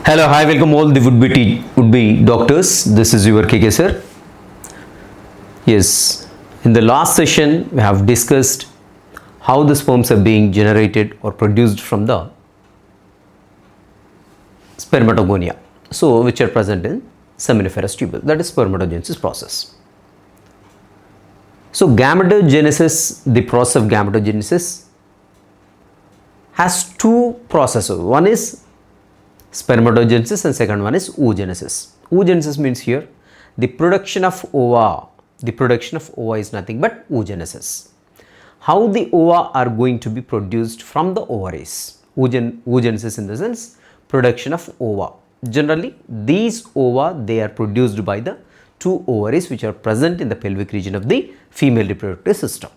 Hello, hi, welcome all the would be doctors. This is your KK sir. Yes, in the last session we have discussed how the sperms are being generated or produced from the spermatogonia, so which are present in seminiferous tubule, that is spermatogenesis process. So gametogenesis, the process of gametogenesis has two processes. One is spermatogenesis and second one is oogenesis. Oogenesis means here the production of ova. The production of ova is nothing but oogenesis. How the ova are going to be produced from the ovaries. Oogenesis in the sense production of ova. Generally these ova, they are produced by the two ovaries which are present in the pelvic region of the female reproductive system.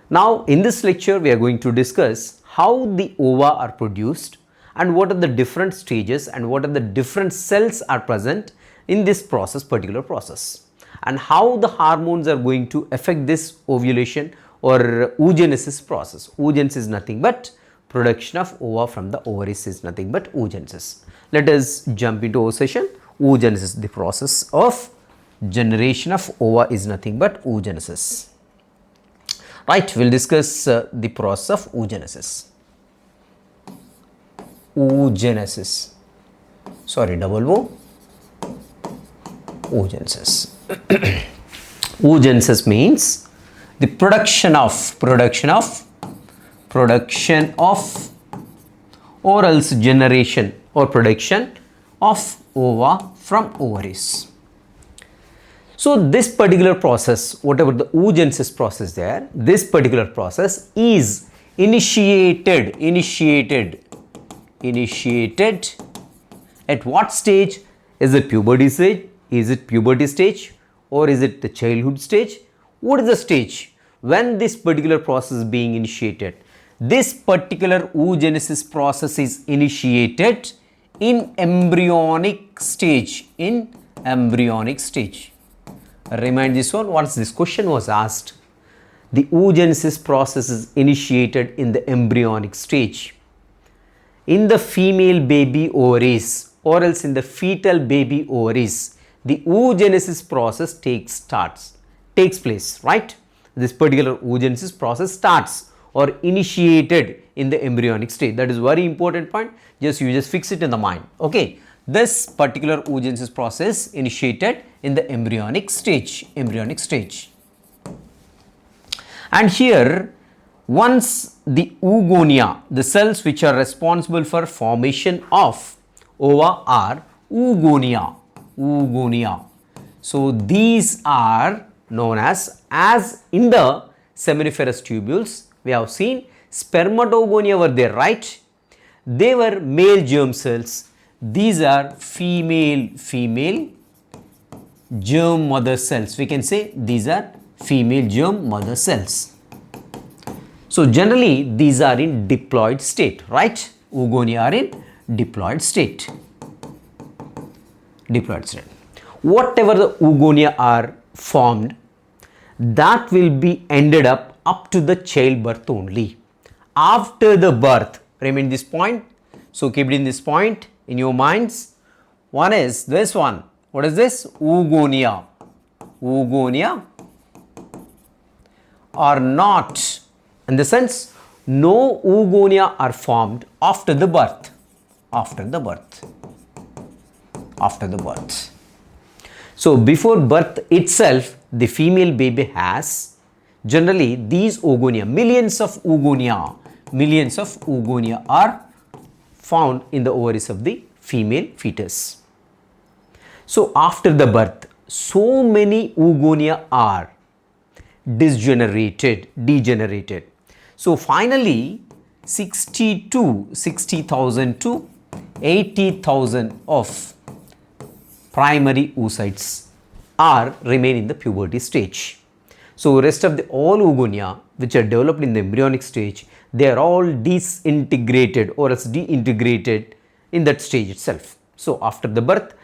Now in this lecture we are going to discuss how the ova are produced and what are the different stages and what are the different cells are present in this process, particular process, and how the hormones are going to affect this ovulation or oogenesis process. Oogenesis is nothing but production of ova from the ovaries is nothing but oogenesis. Let us jump into our session. Oogenesis, the process of generation of ova is nothing but oogenesis. Right, we will discuss the process of oogenesis. Oogenesis, sorry, double O, oogenesis. Oogenesis means the production of or else generation or production of ova from ovaries. So this particular process, whatever the oogenesis process there, this particular process is initiated at what stage? Is it puberty stage? Is it puberty stage or is it the childhood stage? What is the stage when this particular process is being initiated? This particular oogenesis process is initiated in embryonic stage. Remind this one, once this question was asked, the oogenesis process is initiated in the embryonic stage. In the female baby ovaries or else in the fetal baby ovaries, the oogenesis process takes place, right? This particular oogenesis process starts or initiated in the embryonic stage. That is very important point. You just fix it in the mind. Okay, this particular oogenesis process initiated in the embryonic stage. And here, once the oogonia, the cells which are responsible for formation of ova are oogonia. So these are known as in the seminiferous tubules we have seen spermatogonia were there, right? They were male germ cells. These are female germ mother cells. We can say these are female germ mother cells. So generally these are in diploid state, right? Oogonia are in diploid state. Whatever the oogonia are formed, that will be ended up to the childbirth only. After the birth, remain this point. So keep it in this point in your minds. One is this one. What is this? Oogonia are not, in the sense, no oogonia are formed after the birth. So before birth itself, the female baby has generally these oogonia, millions of oogonia are found in the ovaries of the female fetus. So after the birth, so many oogonia are degenerated. So finally 60,000 to 80,000 of primary oocytes remain in the puberty stage. So rest of the all oogonia which are developed in the embryonic stage, they are all disintegrated or else deintegrated in that stage itself. So after the birth,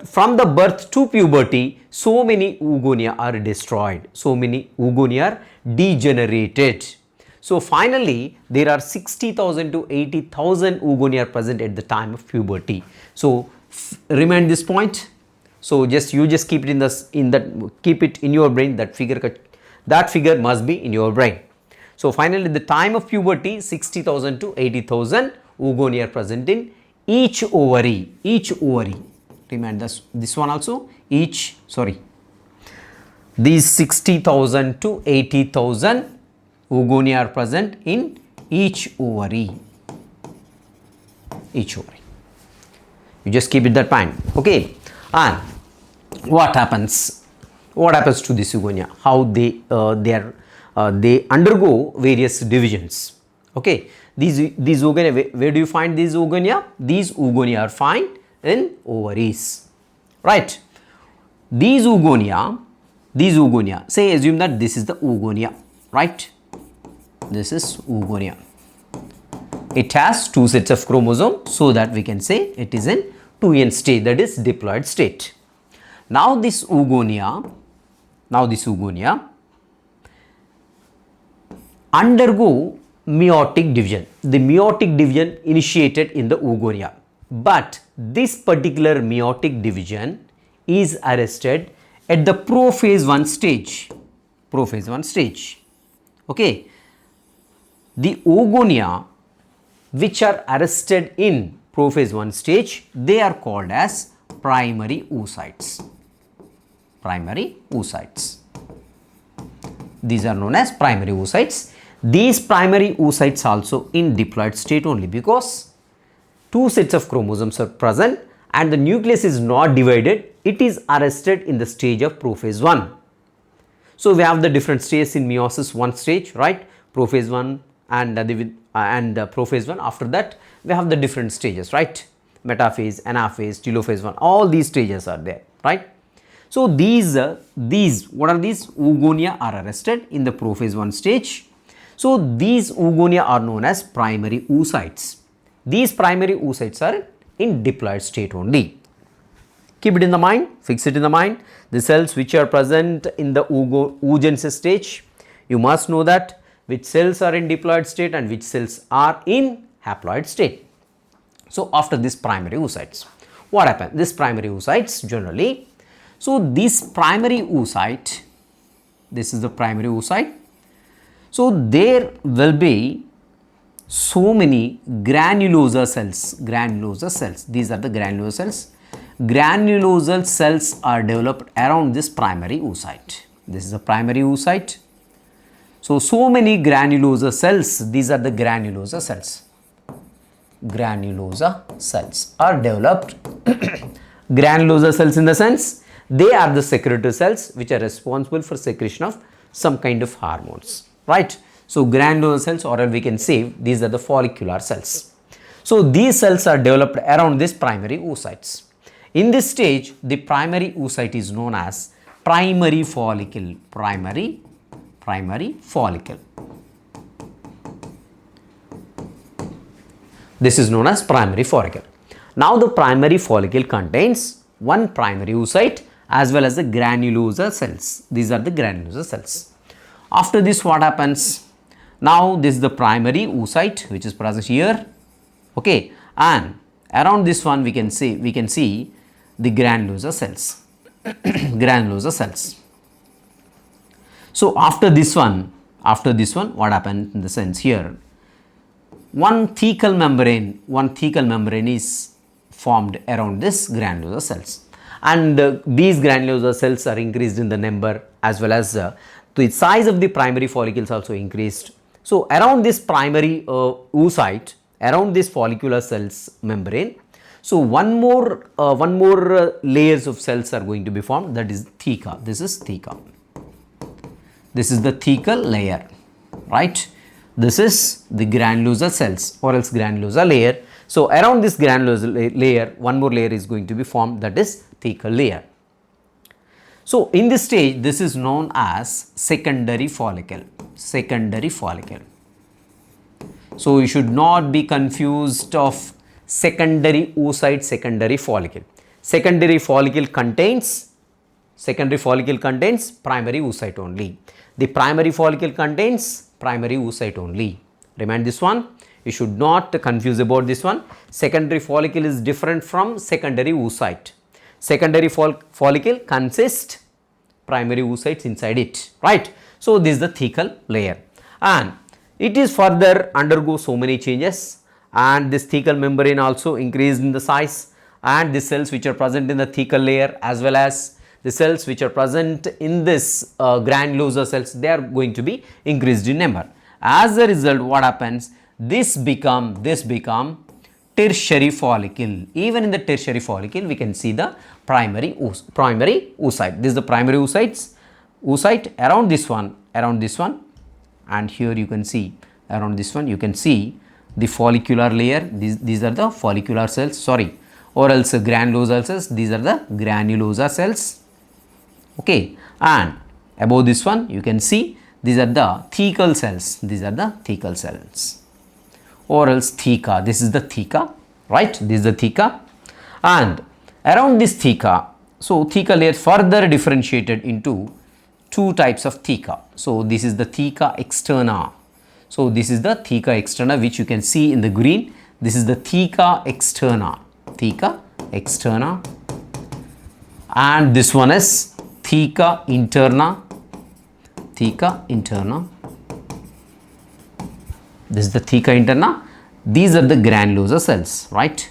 from the birth to puberty, so many oogonia are destroyed, so many oogonia are degenerated. So finally, there are 60,000 to 80,000 oogonia present at the time of puberty. So remind this point. So you just keep it keep it in your brain. That figure must be in your brain. So finally, at the time of puberty, 60,000 to 80,000 oogonia are present in each ovary. Remember this one also. These 60,000 to 80,000 oogonia are present in each ovary. You just keep it that mind. Okay. And what happens to this oogonia? How they undergo various divisions. Okay. These oogonia, where do you find these oogonia? These oogonia are found in ovaries. Right. These oogonia, say assume that this is the oogonia, right? This is oogonia. It has two sets of chromosomes, so that we can say it is in 2n state, that is diploid state. Now this oogonia undergo meiotic division. The meiotic division initiated in the oogonia, but this particular meiotic division is arrested at the prophase 1 stage. Okay. The oogonia which are arrested in prophase 1 stage, they are called as primary oocytes. These are known as primary oocytes. These primary oocytes also in diploid state only, because two sets of chromosomes are present and the nucleus is not divided. It is arrested in the stage of prophase 1. So we have the different stages in meiosis 1 stage, right? Prophase 1 and prophase 1. After that, we have the different stages, right? Metaphase, anaphase, telophase 1. All these stages are there, right? So these what are these? Oogonia are arrested in the prophase 1 stage. So these oogonia are known as primary oocytes. These primary oocytes are in diploid state only. Keep it in the mind, fix it in the mind. The cells which are present in the oogenesis stage, you must know that which cells are in diploid state and which cells are in haploid state. So after this primary oocytes, what happens? This primary oocytes generally, so this primary oocyte, this is the primary oocyte. So there will be so many granulosa cells. These are the granulosa cells. Granulosa cells are developed around this primary oocyte. This is a primary oocyte. So many granulosa cells, these are the granulosa cells. Granulosa cells are developed. Granulosa cells in the sense, they are the secretory cells which are responsible for secretion of some kind of hormones, right? So granulosa cells, or we can say these are the follicular cells. So these cells are developed around this primary oocytes. In this stage, the primary oocyte is known as primary follicle. Primary follicle. This is known as primary follicle. Now the primary follicle contains one primary oocyte as well as the granulosa cells. These are the granulosa cells. After this, what happens? Now this is the primary oocyte which is present here. Okay, and around this one we can see the granulosa cells. Granulosa cells. So after this one, what happened in the sense here? One thecal membrane is formed around this granulosa cells, and these granulosa cells are increased in the number as well as the size of the primary follicles also increased. So around this primary oocyte, around this follicular cells membrane, so one more layers of cells are going to be formed, that is theca. This is theca. This is the thecal layer, right? This is the granulosa cells or else granulosa layer. So around this granulosa layer, one more layer is going to be formed, that is thecal layer. So in this stage, this is known as secondary follicle. Secondary follicle. So you should not be confused of secondary oocyte, secondary follicle. Secondary follicle contains primary oocyte only. The primary follicle contains primary oocyte only. Remind this one. You should not confuse about this one. Secondary follicle is different from secondary oocyte. Secondary follicle consists primary oocytes inside it, right? So this is the thecal layer, and it is further undergo so many changes, and this thecal membrane also increased in the size, and the cells which are present in the thecal layer as well as the cells which are present in this granulosa cells, they are going to be increased in number. As a result, what happens? This become tertiary follicle. Even in the tertiary follicle, we can see the primary oocyte. This is the primary oocyte around this one, and here you can see around this one, you can see the follicular layer. These are the follicular cells, sorry, or else granulosa cells. These are the granulosa cells. Okay, and above this one, you can see these are the thecal cells. These are the thecal cells, or else theca. This is the theca, right? This is the theca, and around this theca, so theca layer further differentiated into two types of theca. So this is the theca externa. So this is the theca externa, which you can see in the green. This is the theca externa, and this one is theca interna. This is the theca interna. These are the granulosa cells, right?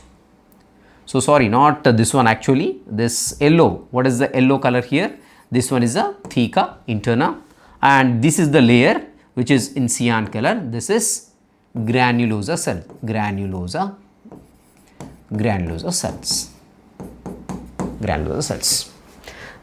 So sorry, not this one actually. This yellow, what is the yellow color here? This one is the theca interna, and this is the layer which is in cyan color. This is granulosa cells.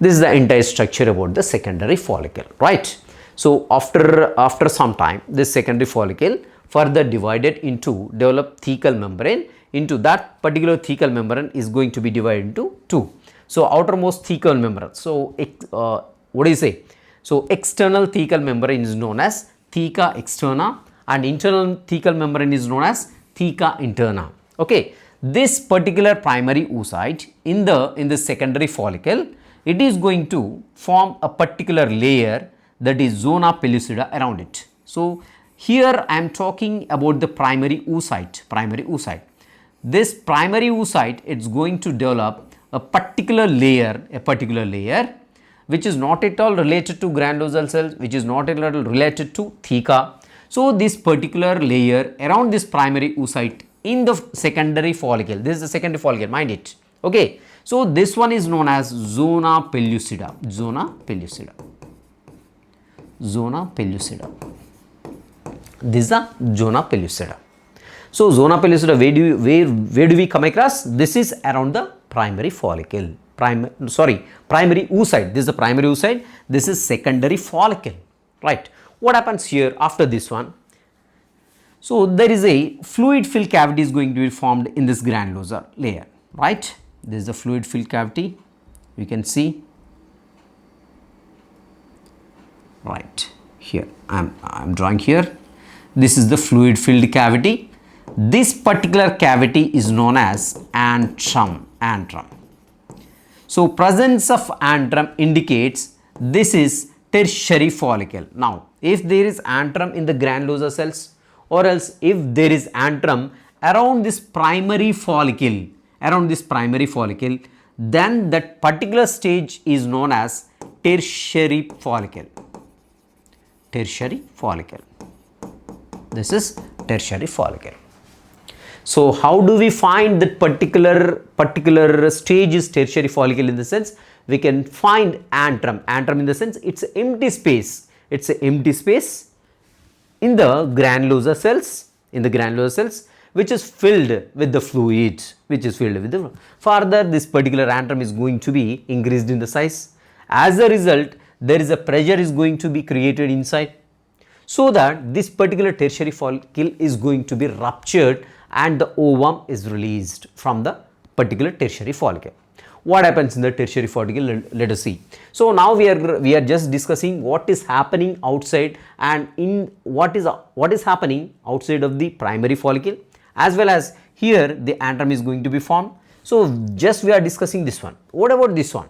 This is the entire structure about the secondary follicle, right? So after some time, this secondary follicle further divided into develop thecal membrane. Into that particular thecal membrane is going to be divided into two. So outermost thecal membrane. So what do you say? So external thecal membrane is known as theca externa, and internal thecal membrane is known as theca interna. Okay, this particular primary oocyte in the secondary follicle, it is going to form a particular layer, that is zona pellucida around it. So here I am talking about the primary oocyte. This primary oocyte, it's going to develop a particular layer which is not at all related to granulosal cells, which is not at all related to theca. So this particular layer around this primary oocyte in the secondary follicle, this is the secondary follicle, mind it. Okay, so this one is known as zona pellucida. This is the zona pellucida. So zona pellucida, where do we come across? This is around the primary follicle. Primary oocyte. This is the primary oocyte. This is secondary follicle, right? What happens here after this one? So there is a fluid filled cavity is going to be formed in this granulosa layer, right? This is the fluid filled cavity. You can see right here. I'm drawing here. This is the fluid filled cavity. This particular cavity is known as antrum. So presence of antrum indicates this is tertiary follicle. Now if there is antrum in the granulosa cells, or else if there is antrum around this primary follicle, then that particular stage is known as tertiary follicle. This is tertiary follicle. So how do we find that particular stage is tertiary follicle? In the sense, we can find antrum in the sense it's an empty space. It's an empty space in the granulosa cells, which is filled with the fluid, further this particular antrum is going to be increased in the size. As a result, there is a pressure is going to be created inside, so that this particular tertiary follicle is going to be ruptured and the ovum is released from the particular tertiary follicle. What happens in the tertiary follicle? Let us see. So now we are just discussing what is happening outside, and in what is happening outside of the primary follicle, as well as here the antrum is going to be formed. So just we are discussing this one. What about this one?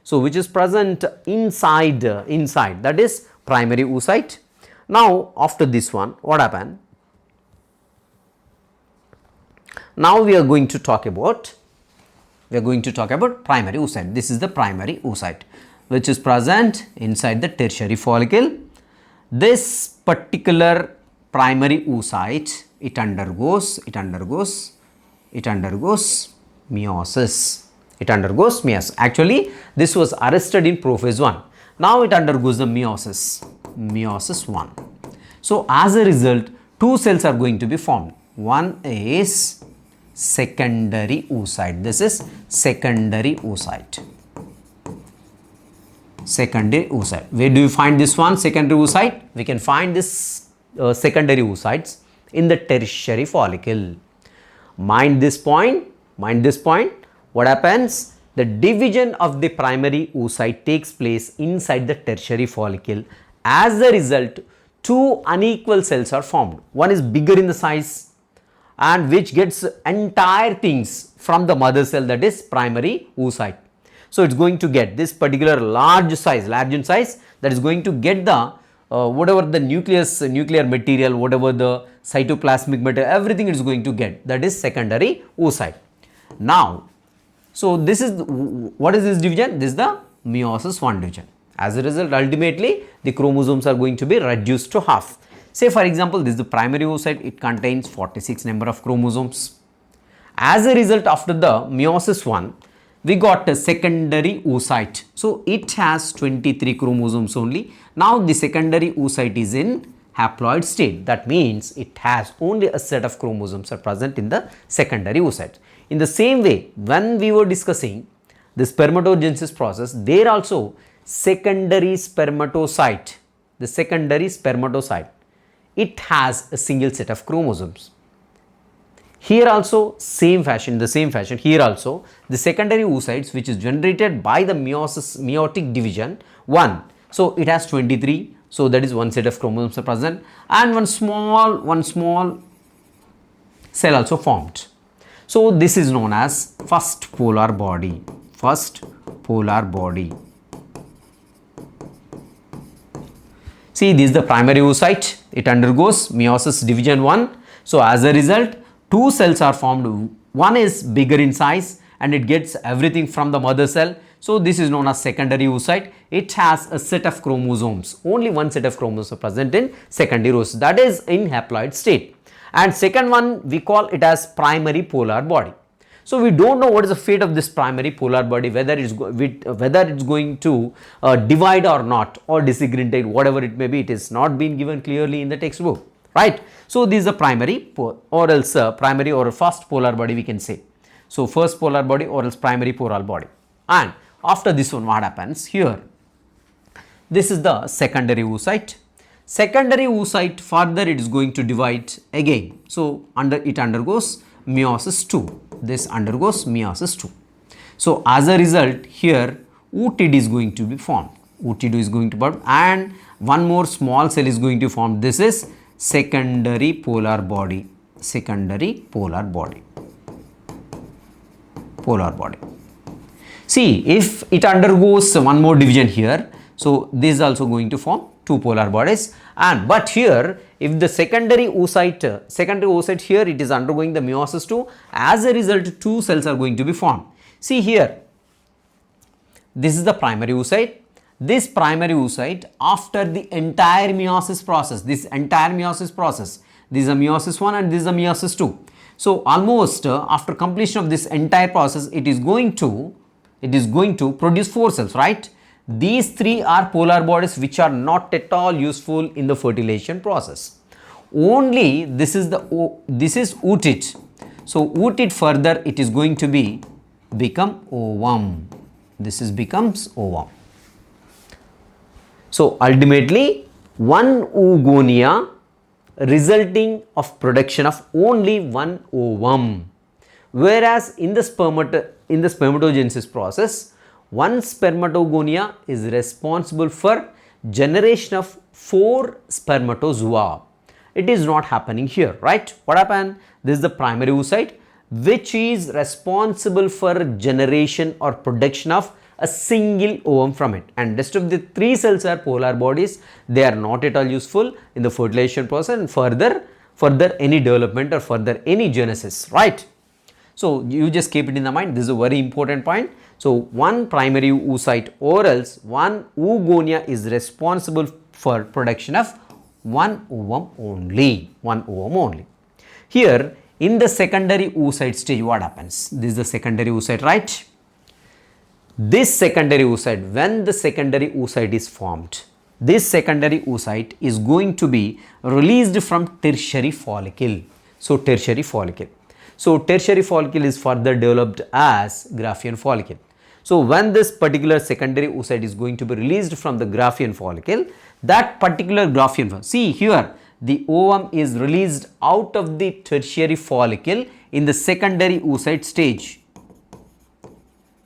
So which is present inside, that is primary oocyte. Now after this one, what happened? Now we are going to talk about primary oocyte. This is the primary oocyte which is present inside the tertiary follicle. This particular primary oocyte, it undergoes meiosis. It undergoes meiosis. Actually, this was arrested in prophase 1. Now it undergoes the meiosis 1. So as a result, two cells are going to be formed. One is secondary oocyte. This is secondary oocyte. Secondary oocyte. Where do you find this one? Secondary oocyte. We can find this secondary oocytes in the tertiary follicle. Mind this point. What happens? The division of the primary oocyte takes place inside the tertiary follicle. As a result, two unequal cells are formed. One is bigger in the size and which gets entire things from the mother cell, that is primary oocyte. So it's going to get this particular large in size, that is going to get the whatever the nuclear material, whatever the cytoplasmic material, everything it is going to get, that is secondary oocyte. Now, so this is what is this division? This is the meiosis 1 division. As a result, ultimately the chromosomes are going to be reduced to half. Say for example, this is the primary oocyte, it contains 46 number of chromosomes. As a result, after the meiosis 1, we got a secondary oocyte. So it has 23 chromosomes only. Now the secondary oocyte is in haploid state. That means it has only a set of chromosomes are present in the secondary oocyte. In the same way, when we were discussing the spermatogenesis process, there also secondary spermatocyte, the secondary spermatocyte, it has a single set of chromosomes. Here also same fashion, here also the secondary oocytes which is generated by the meiotic division 1. So it has 23. So that is one set of chromosomes are present and one small cell also formed. So this is known as first polar body. See, this is the primary oocyte. It undergoes meiosis division 1. So as a result, two cells are formed. One is bigger in size and it gets everything from the mother cell. So this is known as secondary oocyte. It has a set of chromosomes. Only one set of chromosomes are present in secondary oocyte, that is in haploid state. And second one, we call it as primary polar body. So we don't know what is the fate of this primary polar body, whether it's going to divide or not, or disintegrate, whatever it may be. It is not been given clearly in the textbook, right? So this is the primary or else primary or first polar body we can say. So first polar body or else primary polar body. And after this one, what happens here? This is the secondary oocyte. Secondary oocyte, further it is going to divide again. So it undergoes meiosis 2. This undergoes meiosis 2. So as a result, here oocyte is going to be formed. Oocyte is going to be formed and one more small cell is going to form. This is secondary polar body. See, if it undergoes one more division here, so this is also going to form two polar bodies. And but here, if the secondary oocyte here, it is undergoing the meiosis 2. As a result, two cells are going to be formed. See here, this is the primary oocyte. This primary oocyte, after the entire meiosis process, this is a meiosis 1 and this is a meiosis 2. So almost after completion of this entire process, it is going to produce 4 cells, right? These 3 are polar bodies which are not at all useful in the fertilization process. Only this is oocyte. So oocyte further it is going to become ovum. Becomes ovum. So ultimately one oogonia resulting of production of only one ovum. Whereas in the spermatogenesis process, one spermatogonia is responsible for generation of 4 spermatozoa. It is not happening here, right? What happened? This is the primary oocyte which is responsible for generation or production of a single ovum from it, and rest of the 3 cells are polar bodies. They are not at all useful in the fertilization process and further any development or further any genesis, right? So you just keep it in the mind. This is a very important point. So one primary oocyte or else one oogonia is responsible for production of one ovum only. Here in the secondary oocyte stage, what happens? This is the secondary oocyte, right? This secondary oocyte, when the secondary oocyte is formed, this secondary oocyte is going to be released from tertiary follicle. So tertiary follicle. So tertiary follicle is further developed as Graafian follicle. So when this particular secondary oocyte is going to be released from the Graafian follicle, that particular Graafian follicle, see here, the ovum is released out of the tertiary follicle in the secondary oocyte stage.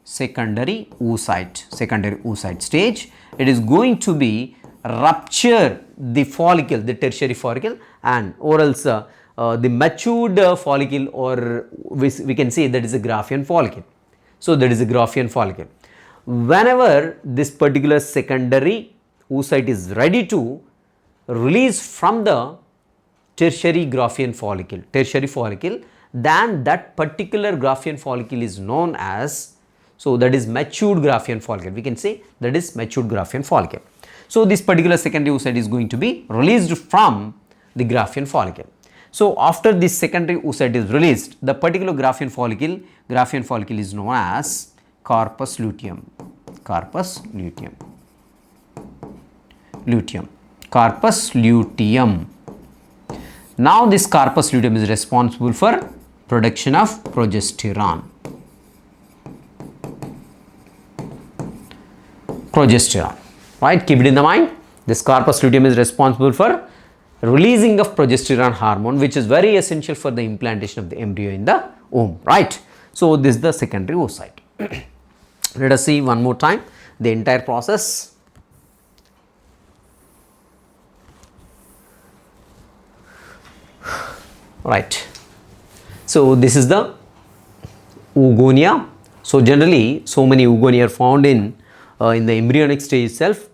Secondary oocyte stage, it is going to be rupture the follicle, the tertiary follicle, and or else the matured follicle, or we can say that is a Graafian follicle. So that is a Graafian follicle. Whenever this particular secondary oocyte is ready to release from the tertiary Graafian follicle, then that particular Graafian follicle is known as, so that is matured Graafian follicle. We can say that is matured Graafian follicle. So this particular secondary oocyte is going to be released from the Graafian follicle. So after this secondary oocyte is released, the particular Graafian follicle is known as corpus luteum. Corpus luteum. Now this corpus luteum is responsible for production of progesterone. Right, keep it in the mind. This corpus luteum is responsible for releasing of progesterone hormone, which is very essential for the implantation of the embryo in the womb, right? So this is the secondary oocyte. Let us see one more time the entire process. Right, so this is the oogonia. So generally so many oogonia are found in the embryonic stage itself.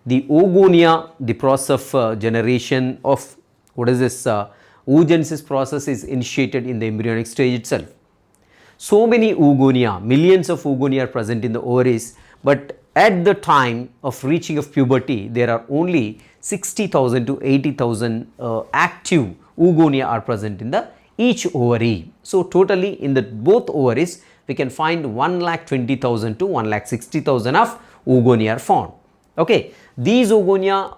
The oogonia, the process of generation of oogenesis process is initiated in the embryonic stage itself. So many oogonia, millions of oogonia are present in the ovaries, but at the time of reaching of puberty, there are only 60,000 to 80,000 active oogonia are present in the each ovary. So totally in the both ovaries, we can find 1,20,000 to 1,60,000 of oogonia are found. Okay, these oogonia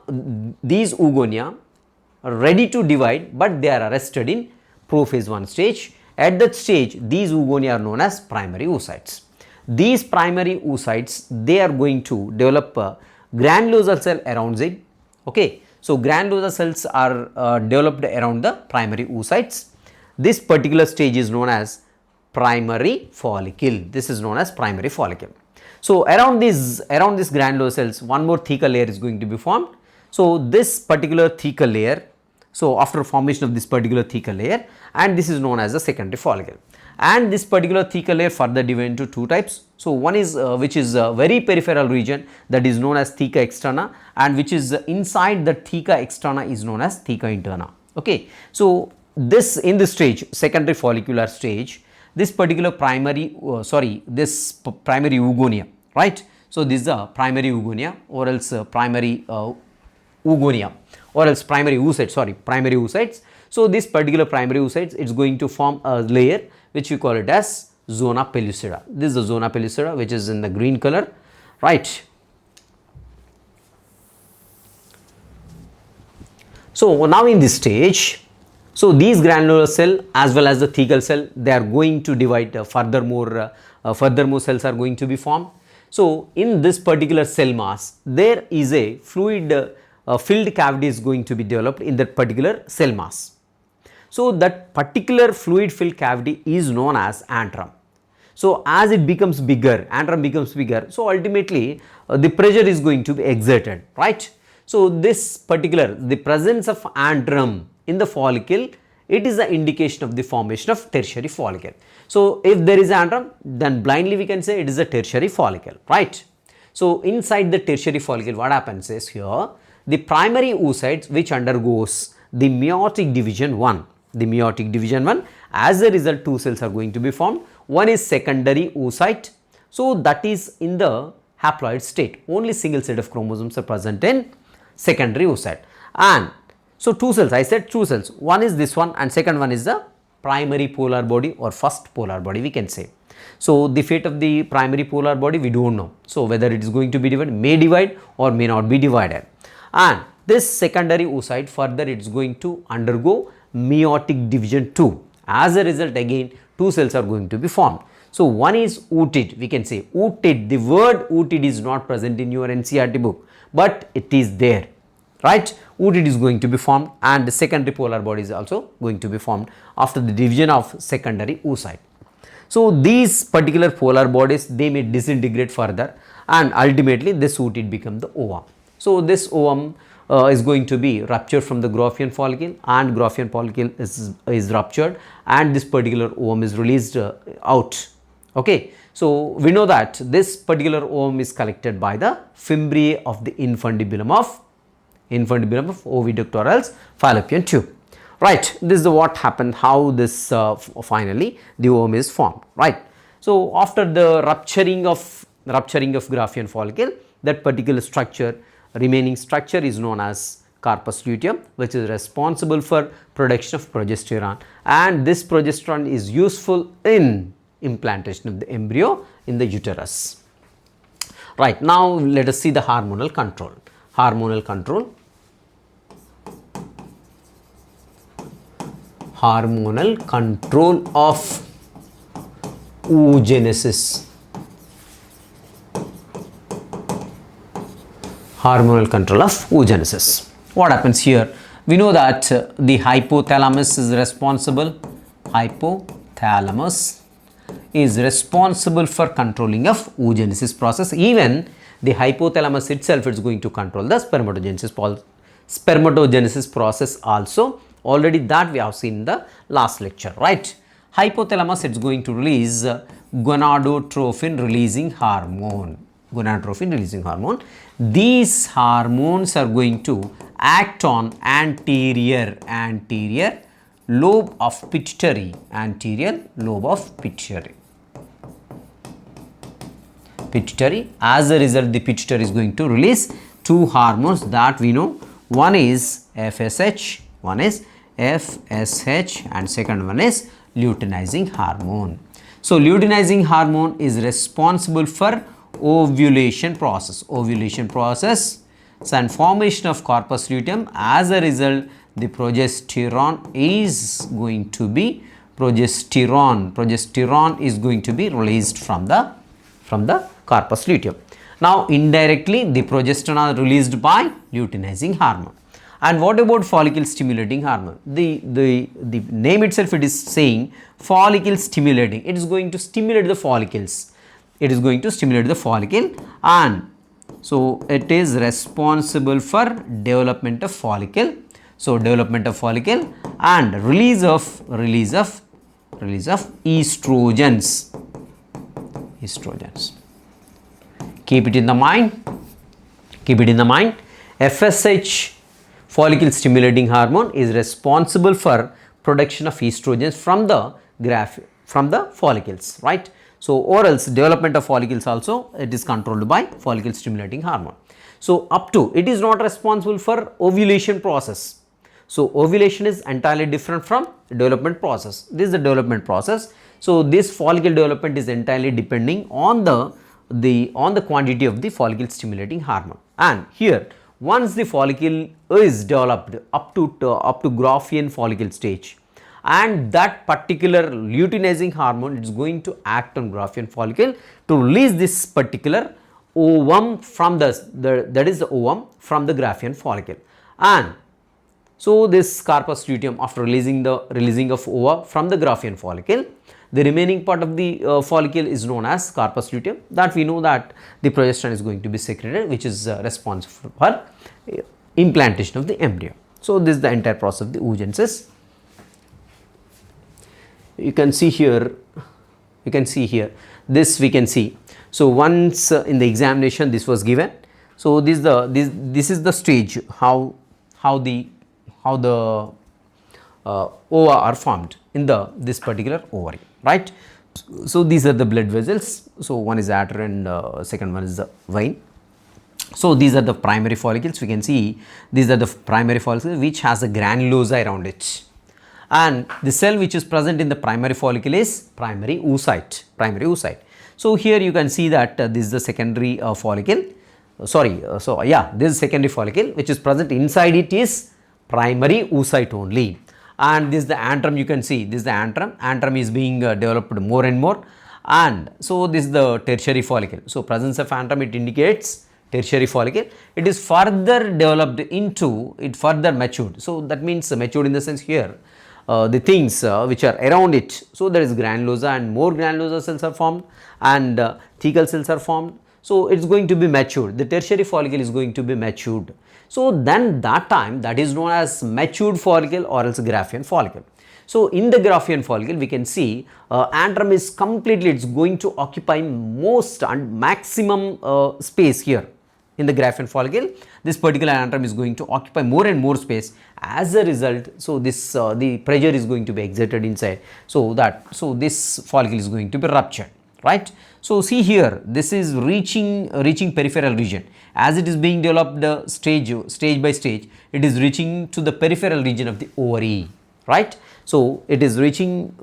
are ready to divide, but they are arrested in prophase 1 stage. At that stage, these oogonia are known as primary oocytes. These primary oocytes, they are going to develop granulosa cell around it. Okay, so granulosa cells are developed around the primary oocytes. This particular stage is known as primary follicle. This is known as primary follicle. So around this granular cells, one more theca layer is going to be formed. So this particular theca layer, so after formation of this particular theca layer, and this is known as the secondary follicle. And this particular theca layer further divided into two types. So one is which is a very peripheral region, that is known as theca externa, and which is inside the theca externa is known as theca interna. Okay, so this in this stage, secondary follicular stage, this particular primary primary oogonia, right? So this is a primary oogonia, or else primary oogonia, or else primary oocytes. So this particular primary oocytes, it's going to form a layer which we call it as zona pellucida. This is the zona pellucida, which is in the green color, right? So now in this stage, so these granular cell as well as the thecal cell, they are going to divide furthermore cells are going to be formed. So in this particular cell mass, there is a fluid filled cavity is going to be developed in that particular cell mass. So that particular fluid filled cavity is known as antrum. So as it becomes bigger, antrum becomes bigger, so ultimately the pressure is going to be exerted, right? So this particular, the presence of antrum in the follicle it is the indication of the formation of tertiary follicle. So if there is andron, then blindly we can say it is a tertiary follicle, right? So inside the tertiary follicle, what happens is here, the primary oocytes which undergoes the meiotic division 1, as a result 2 cells are going to be formed. One is secondary oocyte, so that is in the haploid state, only single set of chromosomes are present in secondary oocyte. And so 2 cells, I said 2 cells, one is this one and second one is the primary polar body or first polar body we can say. So the fate of the primary polar body we do not know. So whether it is going to be divided, may divide or may not be divided. And this secondary oocyte further it is going to undergo meiotic division 2. As a result again 2 cells are going to be formed. So one is ooted, we can say ooted, the word ooted is not present in your NCERT book, but it is there, right? Ooted is going to be formed and the secondary polar body is also going to be formed after the division of secondary oocyte. So these particular polar bodies, they may disintegrate further and ultimately this ooted become the ovum. So this ovum is going to be ruptured from the Graafian follicle and Graafian follicle is ruptured and this particular ovum is released out. Okay, so we know that this particular ovum is collected by the fimbriae of the infundibulum of oviductorals fallopian tube. Right, this is what happened, how this finally the ovum is formed, right. So after the rupturing of Graafian follicle, that particular structure, remaining structure is known as corpus luteum, which is responsible for production of progesterone, and this progesterone is useful in implantation of the embryo in the uterus. Right, now let us see the hormonal control. Hormonal control of oogenesis. Hormonal control of oogenesis. What happens here? We know that the hypothalamus is responsible. Hypothalamus is responsible for controlling of oogenesis process. Even the hypothalamus itself is going to control the spermatogenesis process also. Already that we have seen in the last lecture, right? Hypothalamus is going to release gonadotropin releasing hormone. These hormones are going to act on anterior lobe of pituitary. As a result, the pituitary is going to release two hormones that we know. One is FSH, and second one is luteinizing hormone. So luteinizing hormone is responsible for ovulation process and formation of corpus luteum. As a result, the progesterone is going to be released from the corpus luteum. Now indirectly the progesterone are released by luteinizing hormone. And what about follicle stimulating hormone? The name itself, it is saying follicle stimulating. It is going to stimulate the follicles. And so it is responsible for development of follicle. So development of follicle and release of estrogens. Keep it in the mind. FSH, follicle stimulating hormone, is responsible for production of estrogens from the follicles, right? So or else development of follicles also, it is controlled by follicle stimulating hormone. So up to, it is not responsible for ovulation process. So ovulation is entirely different from development process. This is the development process. So this follicle development is entirely depending on the quantity of the follicle stimulating hormone. And here, once the follicle is developed up to Graafian follicle stage, and that particular luteinizing hormone is going to act on Graafian follicle to release this particular ovum from the Graafian follicle. And so this corpus luteum, after releasing of ova from the Graafian follicle, the remaining part of the follicle is known as corpus luteum, that we know that the progesterone is going to be secreted, which is responsible for implantation of the embryo. So this is the entire process of the oogenesis. you can see here, this we can see. So once in the examination this was given, so this is the stage how the ova are formed in this particular ovary, right? So these are the blood vessels. So one is artery and second one is the vein. So these are the primary follicles. We can see these are the primary follicles which has a granulosa around it, and the cell which is present in the primary follicle is primary oocyte. So here you can see that this is the secondary follicle. This is secondary follicle, which is present inside it is primary oocyte only. And this is the antrum. You can see this is the antrum. Antrum is being developed more and more, and so this is the tertiary follicle. So presence of antrum, it indicates tertiary follicle. It is further developed into, it further matured. So that means matured in the sense here the things which are around it. So there is granulosa, and more granulosa cells are formed, and thecal cells are formed. So it is going to be matured. The tertiary follicle is going to be matured. So then that time, that is known as matured follicle or else Graafian follicle. So in the Graafian follicle, we can see antrum is completely, it's going to occupy most and maximum space here. In the Graafian follicle, this particular antrum is going to occupy more and more space. As a result, so this the pressure is going to be exerted inside, so this follicle is going to be ruptured, right? So see here, this is reaching peripheral region. As it is being developed stage by stage, it is reaching to the peripheral region of the ovary, right? So it is reaching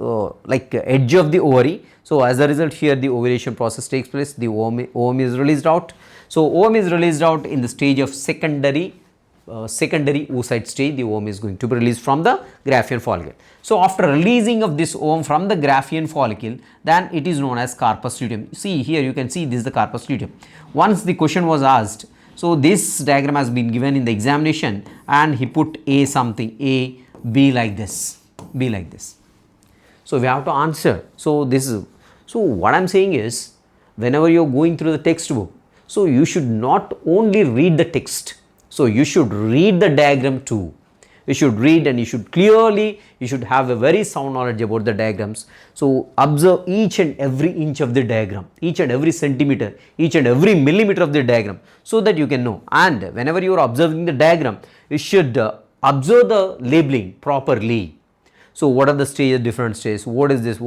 like edge of the ovary. So as a result, here the ovulation process takes place. The ovum is released out. So ovum is released out in the stage of secondary oocyte stage. The ovum is going to be released from the Graafian follicle. So after releasing of this ovum from the Graafian follicle, then it is known as carpus luteum. See here, you can see this is the carpus luteum. Once the question was asked, so this diagram has been given in the examination, and he put A something, A, B like this, B like this. So we have to answer. So what I am saying is, whenever you are going through the textbook, so you should not only read the text, so you should read the diagram too. You should read, and you should have a very sound knowledge about the diagrams. So observe each and every inch of the diagram, each and every centimeter, each and every millimeter of the diagram, so that you can know. And whenever you are observing the diagram, you should observe the labeling properly. So what are the stages, different stages, what is this,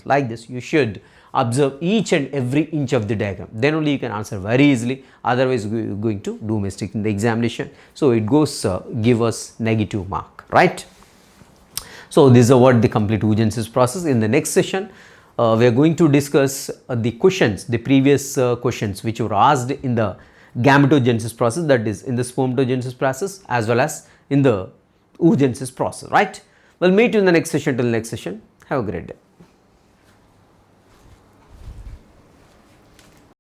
like this. You should observe each and every inch of the diagram, then only you can answer very easily. Otherwise you are going to do mistake in the examination, so it goes give us negative mark, right? So this is what the complete oogenesis process. In the next session we are going to discuss the questions, the previous questions which were asked in the gametogenesis process, that is in the spermatogenesis process as well as in the oogenesis process, right? We'll meet you in the next session. Till next session, have a great day.